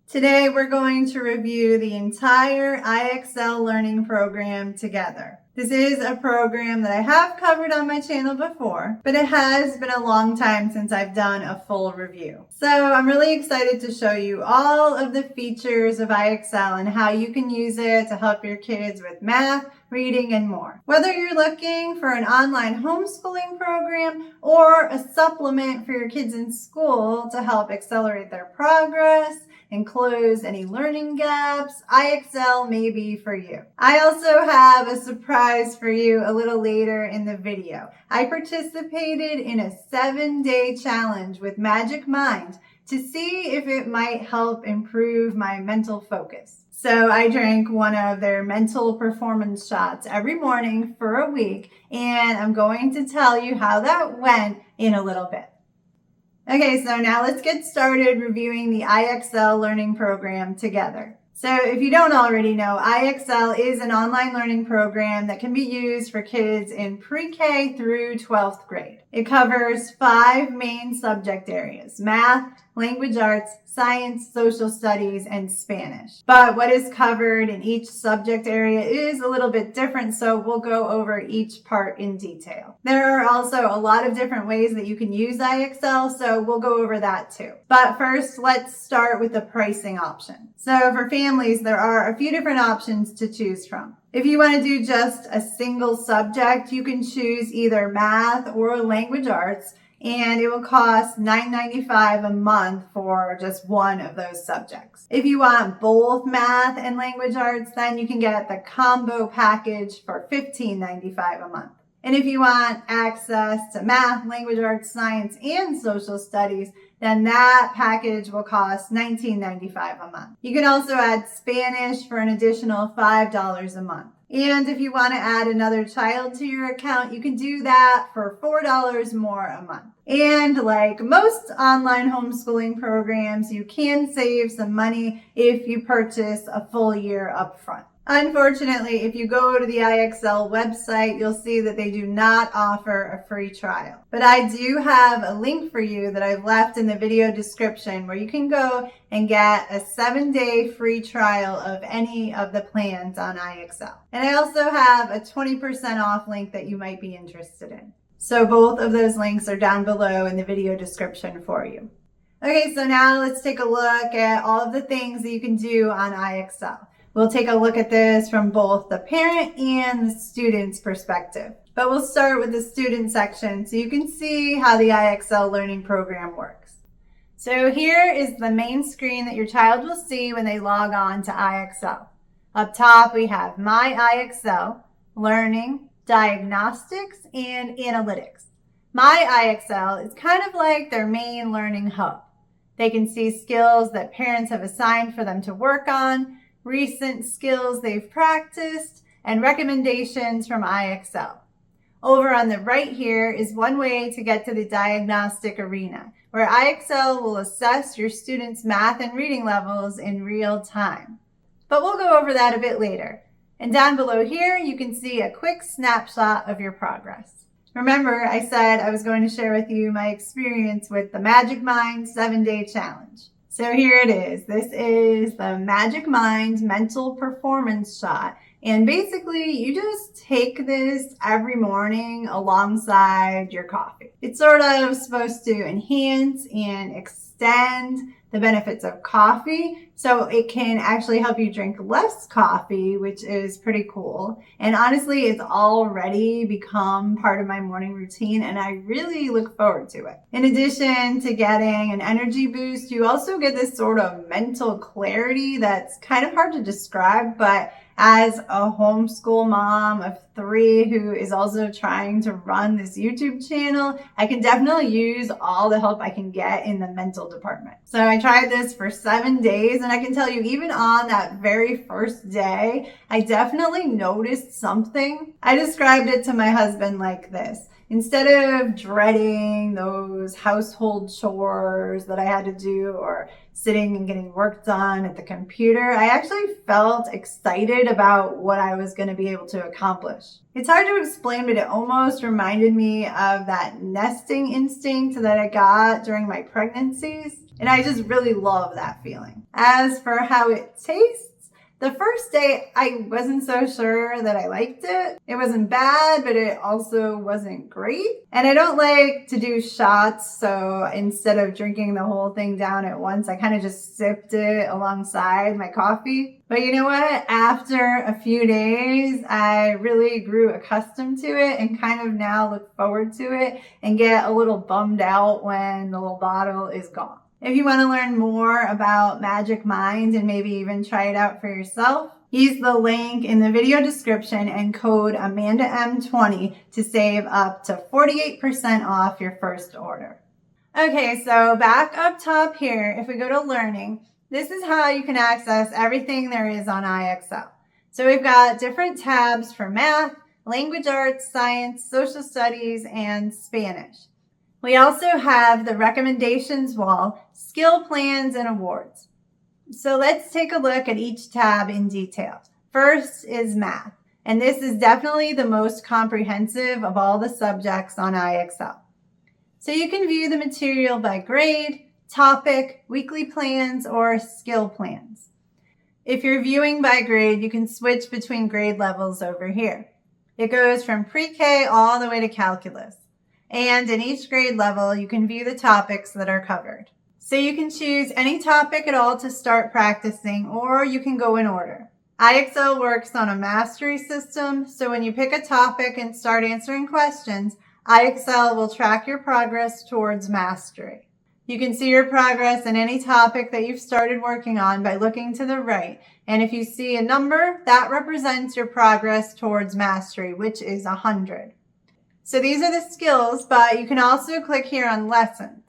Today we're going to review the entire IXL Learning program together. This is a program that I have covered on my channel before, but it has been a long time since I've done a full review. So I'm really excited to show you all of the features of IXL and how you can use it to help your kids with math, reading, and more. Whether you're looking for an online homeschooling program or a supplement for your kids in school to help accelerate their progress and close any learning gaps, IXL may be for you. I also have a surprise for you a little later in the video. I participated in a 7-day challenge with Magic Mind to see if it might help improve my mental focus. So I drank one of their mental performance shots every morning for a week, and I'm going to tell you how that went in a little bit. Okay, so now let's get started reviewing the IXL Learning program together. So if you don't already know, IXL is an online learning program that can be used for kids in pre-K through 12th grade. It covers 5 main subject areas: math, language arts, science, social studies, and Spanish. But what is covered in each subject area is a little bit different, so we'll go over each part in detail. There are also a lot of different ways that you can use IXL, so we'll go over that too. But first, let's start with the pricing option. So for families, there are a few different options to choose from. If you want to do just a single subject, you can choose either math or language arts, and it will cost $9.95 a month for just one of those subjects. If you want both math and language arts, then you can get the combo package for $15.95 a month. And if you want access to math, language arts, science, and social studies, then that package will cost $19.95 a month. You can also add Spanish for an additional $5 a month. And if you want to add another child to your account, you can do that for $4 more a month. And like most online homeschooling programs, you can save some money if you purchase a full year upfront. Unfortunately, if you go to the IXL website, you'll see that they do not offer a free trial. But I do have a link for you that I've left in the video description where you can go and get a 7-day free trial of any of the plans on IXL. And I also have a 20% off link that you might be interested in. So both of those links are down below in the video description for you. Okay, so now let's take a look at all of the things that you can do on IXL. We'll take a look at this from both the parent and the student's perspective. But we'll start with the student section so you can see how the IXL Learning program works. So here is the main screen that your child will see when they log on to IXL. Up top, we have My IXL, Learning, Diagnostics, and Analytics. My IXL is kind of like their main learning hub. They can see skills that parents have assigned for them to work on, recent skills they've practiced, and recommendations from IXL. Over on the right here is one way to get to the diagnostic arena, where IXL will assess your students' math and reading levels in real time. But we'll go over that a bit later. And down below here, you can see a quick snapshot of your progress. Remember, I said I was going to share with you my experience with the Magic Mind 7-day challenge. So here it is. This is the Magic Mind mental performance shot. And basically, you just take this every morning alongside your coffee. It's sort of supposed to enhance and extend the benefits of coffee, so it can actually help you drink less coffee, which is pretty cool. And honestly, it's already become part of my morning routine, and I really look forward to it. In addition to getting an energy boost, you also get this sort of mental clarity that's kind of hard to describe, but as a homeschool mom of 3 who is also trying to run this YouTube channel, I can definitely use all the help I can get in the mental department. So I tried this for 7 days, and I can tell you, even on that very first day, I definitely noticed something. I described it to my husband like this. Instead of dreading those household chores that I had to do or sitting and getting work done at the computer, I actually felt excited about what I was going to be able to accomplish. It's hard to explain, but it almost reminded me of that nesting instinct that I got during my pregnancies. And I just really love that feeling. As for how it tastes, the first day I wasn't so sure that I liked it. It wasn't bad, but it also wasn't great. And I don't like to do shots, so instead of drinking the whole thing down at once, I kind of just sipped it alongside my coffee. But you know what? After a few days, I really grew accustomed to it and kind of now look forward to it and get a little bummed out when the little bottle is gone. If you want to learn more about Magic Mind and maybe even try it out for yourself, use the link in the video description and code AmandaM20 to save up to 48% off your first order. Okay, so back up top here, if we go to Learning, this is how you can access everything there is on IXL. So we've got different tabs for math, language arts, science, social studies, and Spanish. We also have the recommendations wall, skill plans, and awards. So let's take a look at each tab in detail. First is math, and this is definitely the most comprehensive of all the subjects on IXL. So you can view the material by grade, topic, weekly plans, or skill plans. If you're viewing by grade, you can switch between grade levels over here. It goes from pre-K all the way to calculus. And in each grade level, you can view the topics that are covered. So you can choose any topic at all to start practicing, or you can go in order. IXL works on a mastery system, so when you pick a topic and start answering questions, IXL will track your progress towards mastery. You can see your progress in any topic that you've started working on by looking to the right. And if you see a number, that represents your progress towards mastery, which is 100. So these are the skills, but you can also click here on lessons.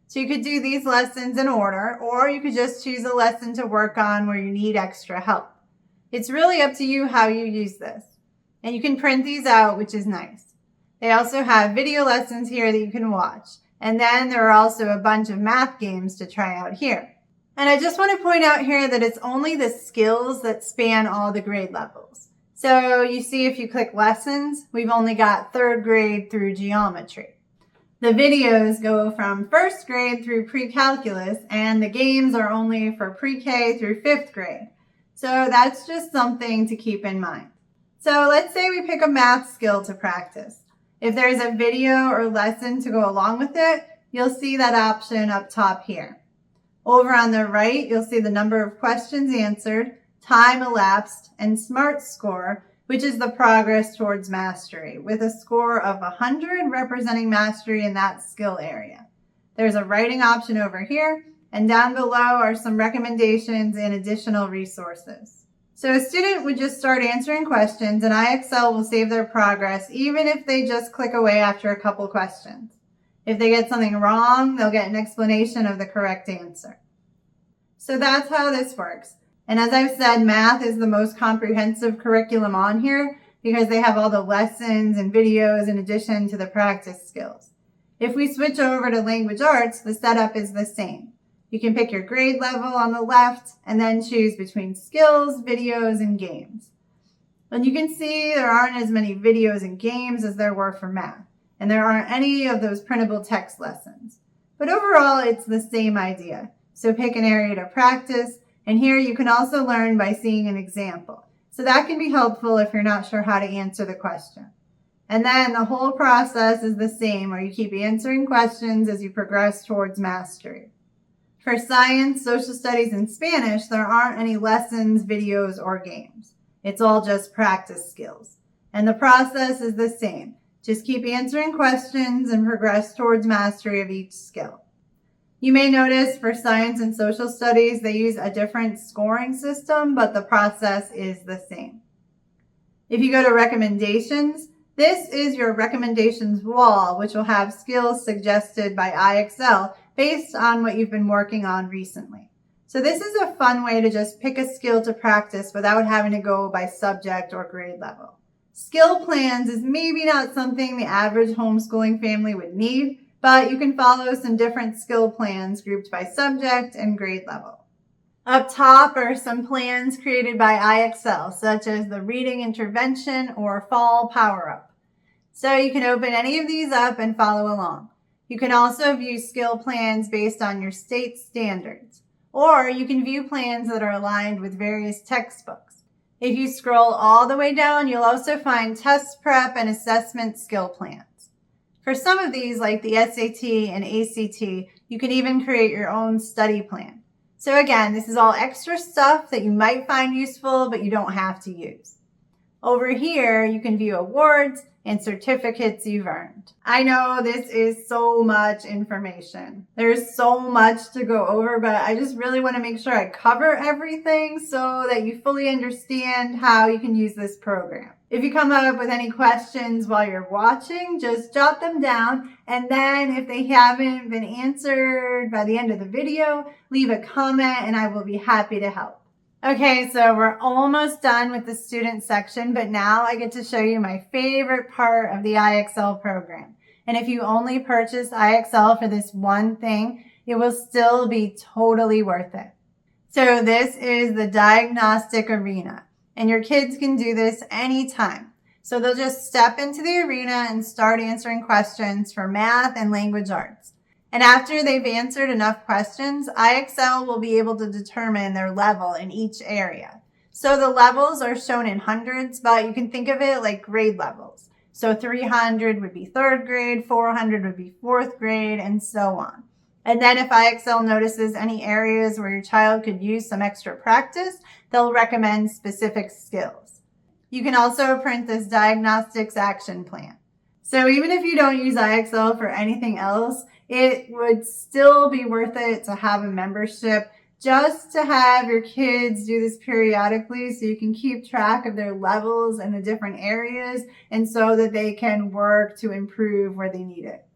So you could do these lessons in order, or you could just choose a lesson to work on where you need extra help. It's really up to you how you use this. And you can print these out, which is nice. They also have video lessons here that you can watch. And then there are also a bunch of math games to try out here. And I just want to point out here that it's only the skills that span all the grade levels. So you see if you click lessons, we've only got 3rd grade through geometry. The videos go from 1st grade through pre-calculus, and the games are only for pre-K through 5th grade. So that's just something to keep in mind. So let's say we pick a math skill to practice. If there's a video or lesson to go along with it, you'll see that option up top here. Over on the right, you'll see the number of questions answered, time elapsed, and SMART score, which is the progress towards mastery, with a score of 100 representing mastery in that skill area. There's a writing option over here, and down below are some recommendations and additional resources. So a student would just start answering questions, and IXL will save their progress even if they just click away after a couple questions. If they get something wrong, they'll get an explanation of the correct answer. So that's how this works. And as I've said, math is the most comprehensive curriculum on here because they have all the lessons and videos in addition to the practice skills. If we switch over to language arts, the setup is the same. You can pick your grade level on the left and then choose between skills, videos, and games. And you can see there aren't as many videos and games as there were for math, and there aren't any of those printable text lessons. But overall, it's the same idea. So pick an area to practice, and here you can also learn by seeing an example. So that can be helpful if you're not sure how to answer the question. And then the whole process is the same, where you keep answering questions as you progress towards mastery. For science, social studies, and Spanish, there aren't any lessons, videos, or games. It's all just practice skills. And the process is the same. Just keep answering questions and progress towards mastery of each skill. You may notice for science and social studies, they use a different scoring system, but the process is the same. If you go to recommendations, this is your recommendations wall, which will have skills suggested by IXL based on what you've been working on recently. So this is a fun way to just pick a skill to practice without having to go by subject or grade level. Skill plans is maybe not something the average homeschooling family would need, but you can follow some different skill plans grouped by subject and grade level. Up top are some plans created by IXL, such as the Reading Intervention or Fall Power Up. So you can open any of these up and follow along. You can also view skill plans based on your state standards, or you can view plans that are aligned with various textbooks. If you scroll all the way down, you'll also find test prep and assessment skill plans. For some of these, like the SAT and ACT, you can even create your own study plan. So again, this is all extra stuff that you might find useful, but you don't have to use. Over here, you can view awards and certificates you've earned. I know this is so much information. There's so much to go over, but I just really want to make sure I cover everything so that you fully understand how you can use this program. If you come up with any questions while you're watching, just jot them down, and then if they haven't been answered by the end of the video, leave a comment and I will be happy to help. Okay, so we're almost done with the student section, but now I get to show you my favorite part of the IXL program. And if you only purchase IXL for this one thing, it will still be totally worth it. So this is the diagnostic arena, and your kids can do this anytime. So they'll just step into the arena and start answering questions for math and language arts. And after they've answered enough questions, IXL will be able to determine their level in each area. So the levels are shown in hundreds, but you can think of it like grade levels. So 300 would be third grade, 400 would be fourth grade, and so on. And then if IXL notices any areas where your child could use some extra practice, they'll recommend specific skills. You can also print this diagnostics action plan. So even if you don't use IXL for anything else, it would still be worth it to have a membership just to have your kids do this periodically so you can keep track of their levels in the different areas and so that they can work to improve where they need it.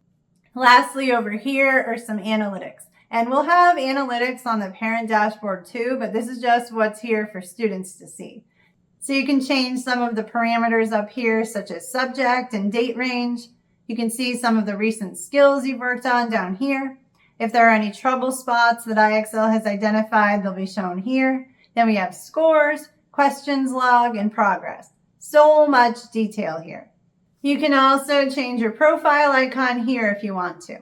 Lastly, over here are some analytics. And we'll have analytics on the parent dashboard too, but this is just what's here for students to see. So you can change some of the parameters up here, such as subject and date range. You can see some of the recent skills you've worked on down here. If there are any trouble spots that IXL has identified, they'll be shown here. Then we have scores, questions log, and progress. So much detail here. You can also change your profile icon here if you want to.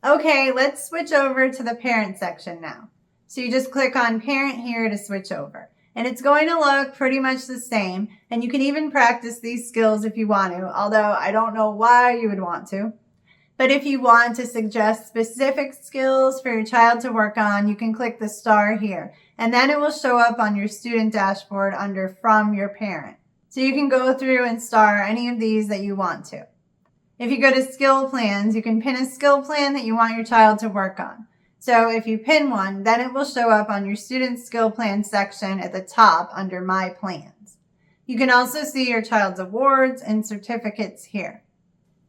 Okay, let's switch over to the parent section now. So you just click on parent here to switch over. And it's going to look pretty much the same. And you can even practice these skills if you want to, although I don't know why you would want to. But if you want to suggest specific skills for your child to work on, you can click the star here. And then it will show up on your student dashboard under From Your Parent. So you can go through and star any of these that you want to. If you go to skill plans, you can pin a skill plan that you want your child to work on. So if you pin one, then it will show up on your student skill plan section at the top under My Plans. You can also see your child's awards and certificates here.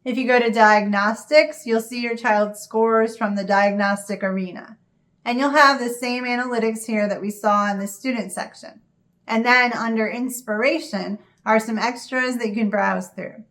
If you go to Diagnostics, you'll see your child's scores from the diagnostic arena. And you'll have the same analytics here that we saw in the student section. And then under Inspiration are some extras that you can browse through.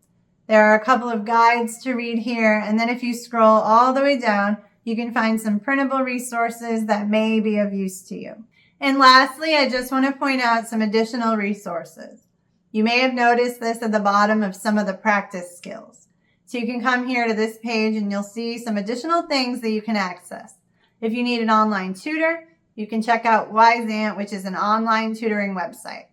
There are a couple of guides to read here, and then if you scroll all the way down, you can find some printable resources that may be of use to you. And lastly, I just want to point out some additional resources. You may have noticed this at the bottom of some of the practice skills. So you can come here to this page and you'll see some additional things that you can access. If you need an online tutor, you can check out Wisant, which is an online tutoring website.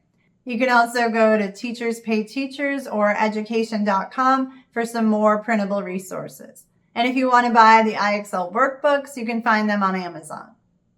You can also go to Teachers Pay Teachers or education.com for some more printable resources. And if you want to buy the IXL workbooks, you can find them on Amazon.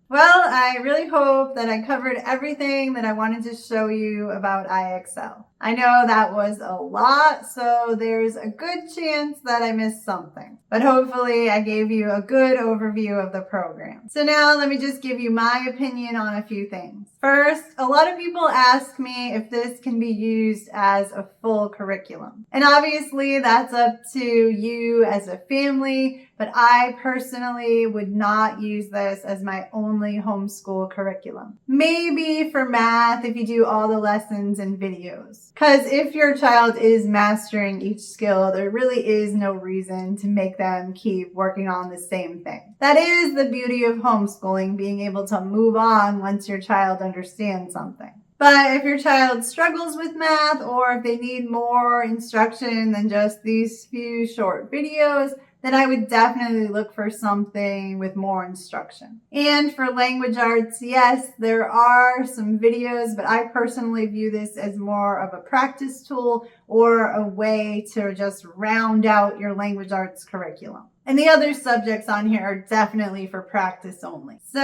Well, I really hope that I covered everything that I wanted to show you about IXL. I know that was a lot, so there's a good chance that I missed something. But hopefully I gave you a good overview of the program. So now let me just give you my opinion on a few things. First, a lot of people ask me if this can be used as a full curriculum. And obviously that's up to you as a family, but I personally would not use this as my only homeschool curriculum. Maybe for math if you do all the lessons and videos. Because if your child is mastering each skill, there really is no reason to make them keep working on the same thing. That is the beauty of homeschooling, being able to move on once your child understands something. But if your child struggles with math or if they need more instruction than just these few short videos, then I would definitely look for something with more instruction. And for language arts, yes, there are some videos, but I personally view this as more of a practice tool or a way to just round out your language arts curriculum. And the other subjects on here are definitely for practice only. So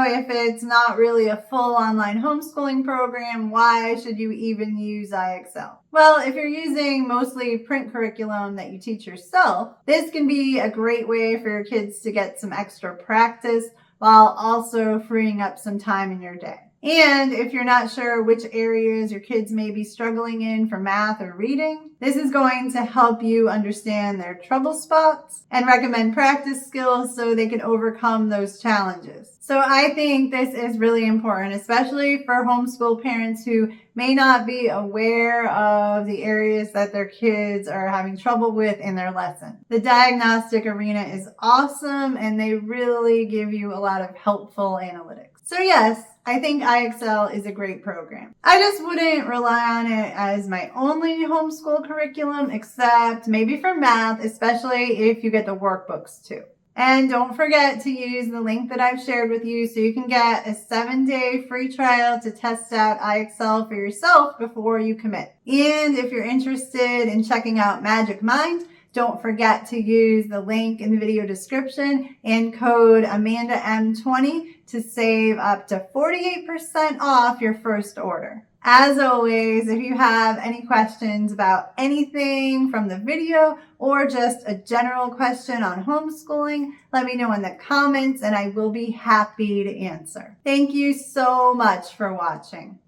if it's not really a full online homeschooling program, why should you even use IXL? Well, if you're using mostly print curriculum that you teach yourself, this can be a great way for your kids to get some extra practice while also freeing up some time in your day. And if you're not sure which areas your kids may be struggling in for math or reading, this is going to help you understand their trouble spots and recommend practice skills so they can overcome those challenges. So I think this is really important, especially for homeschool parents who may not be aware of the areas that their kids are having trouble with in their lesson. The diagnostic arena is awesome, and they really give you a lot of helpful analytics. So yes, I think IXL is a great program. I just wouldn't rely on it as my only homeschool curriculum, except maybe for math, especially if you get the workbooks too. And don't forget to use the link that I've shared with you so you can get a 7-day free trial to test out IXL for yourself before you commit. And if you're interested in checking out Magic Mind, don't forget to use the link in the video description and code AmandaM20 to save up to 48% off your first order. As always, if you have any questions about anything from the video or just a general question on homeschooling, let me know in the comments and I will be happy to answer. Thank you so much for watching.